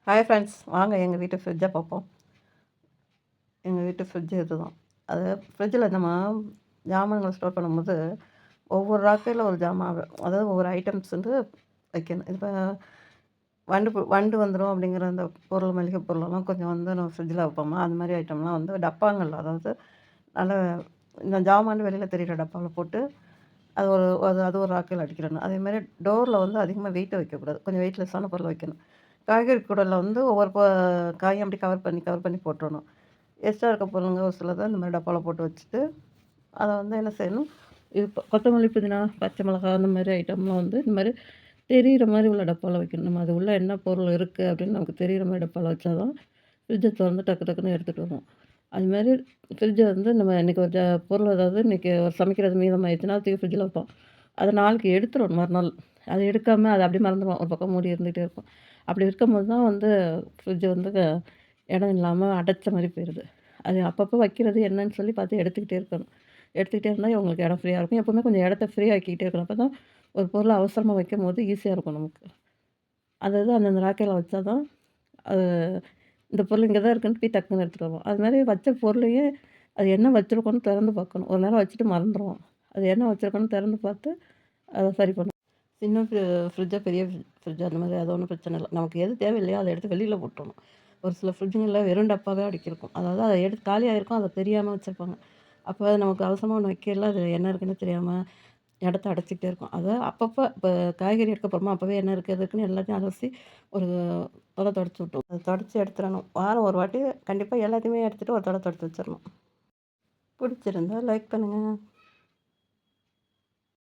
Hi friends, வாங்க எங்கள் வீட்டு ஃப்ரிட்ஜை பார்ப்போம். எங்கள் வீட்டு ஃப்ரிட்ஜ் இதுதான். அது ஃப்ரிட்ஜில் நம்ம ஜாமான்கள் ஸ்டோர் பண்ணும்போது, ஒவ்வொரு ராக்கையில் ஒரு ஜாமான் அதாவது ஒவ்வொரு ஐட்டம்ஸ் வந்து வைக்கணும். இப்போ வண்டு வந்துடும் அப்படிங்கிற அந்த பொருள், மளிகை பொருளெல்லாம் கொஞ்சம் வந்து நம்ம ஃப்ரிட்ஜில் வைப்போமா, அந்த மாதிரி ஐட்டம்லாம் வந்து டப்பாங்கள், அதாவது நல்ல இந்த ஜாமான் வெளியில் தெரியிற டப்பாவில் போட்டு அது ஒரு அது ஒரு ராக்கையில் அடிக்கிடணும். அதேமாதிரி டோரில் வந்து அதிகமாக வெயிட்டை வைக்கக்கூடாது. கொஞ்சம் வெயிட்லெஸ்ஸான பொருளை வைக்கணும். காய்கறி கூடையில் வந்து ஒவ்வொரு காயும் அப்படி கவர் பண்ணி போட்டுறணும். எக்ஸ்ட்ரா இருக்க பொருளுங்க ஒரு சிலதை இந்த மாதிரி டப்பாவில் போட்டு வச்சுட்டு, அதை வந்து என்ன செய்யணும், இது கொத்தமல்லி, புதினா, பச்சை மிளகாய் அந்த மாதிரி ஐட்டம்லாம் வந்து இந்த மாதிரி தெரியிற மாதிரி உள்ள டப்பாவில் வைக்கணும். நம்ம அது உள்ளே என்ன பொருள் இருக்குது அப்படின்னு நமக்கு தெரியிற மாதிரி டப்பாவில் வச்சா தான் ஃப்ரிட்ஜை திறந்து டக்கு டக்குன்னு எடுத்துகிட்டு வரும். அதுமாதிரி ஃப்ரிட்ஜை வந்து நம்ம இன்றைக்கி ஒரு பொருள், அதாவது இன்றைக்கி ஒரு சமைக்கிறது மீதமாயிடுச்சுன்னா தூக்கி ஃப்ரிட்ஜில் வைப்போம். அதை நாளைக்கு எடுத்துடணும் மறுநாள். அதை எடுக்காமல் அதை அப்படியே மறந்துடுவோம், ஒரு பக்கம் மூடி இருந்துகிட்டே இருக்கும். அப்படி இருக்கும்போது தான் வந்து ஃப்ரிட்ஜு வந்து இடம் இல்லாமல் அடைச்ச மாதிரி போயிடுது. அது அப்பப்போ வைக்கிறது என்னன்னு சொல்லி பார்த்து எடுத்துக்கிட்டே இருக்கணும். எடுத்துக்கிட்டே இருந்தால் உங்களுக்கு இடம் ஃப்ரீயாக இருக்கும். எப்போவுமே கொஞ்சம் இடத்த ஃப்ரீ ஆக்கிக்கிட்டே இருக்கணும். அப்போ தான் ஒரு பொருளை அவசரமாக வைக்கும்போது ஈஸியாக இருக்கும் நமக்கு. அதாவது அந்தந்த ராக்கையில் வச்சா தான் அது இந்த பொருள் இங்கே தான் இருக்குன்னு போய் டக்குன்னு எடுத்துகிட்டு வருவோம். அது மாதிரி வச்ச பொருளையே அது என்ன வச்சுருக்கோன்னு திறந்து பார்க்கணும். ஒரு நேரம் வச்சுட்டு மறந்துடுவோம். அது என்ன வச்சுருக்கோன்னு திறந்து பார்த்து அதை சரி பண்ணணும். சின்ன ஃப்ரிட்ஜா, பெரிய ஃப்ரிட்ஜா, அந்த மாதிரி அது ஒன்றும் பிரச்சனை இல்லை. நமக்கு எது தேவையில்லையோ அதை எடுத்து வெளியில் போட்டுறணும். ஒரு சில ஃப்ரிட்ஜுங்களில் வெறும் டப்பாவே அடிக்கிருக்கும். அதாவது அதை எடுத்து காலியாகிருக்கும், அதை தெரியாமல் வச்சுருப்பாங்க. அப்போ நமக்கு அவசரமாக ஒன்று வைக்கையில அது என்ன இருக்குன்னு தெரியாமல் இடத்த அடைச்சிக்கிட்டே இருக்கும். அதை அப்பப்போ இப்போ காய்கறி எடுக்க போகிறோமா, அப்போவே என்ன இருக்குது எதுக்குன்னு எல்லாத்தையும் அலசி ஒரு தொடச்சி விட்டுரும். அதை தொடச்சி எடுத்துடணும். வாரம் ஒரு வாட்டி கண்டிப்பாக எல்லாத்தையுமே எடுத்துகிட்டு ஒரு தொடச்சி வச்சிடணும். பிடிச்சிருந்தா லைக் பண்ணுங்கள்.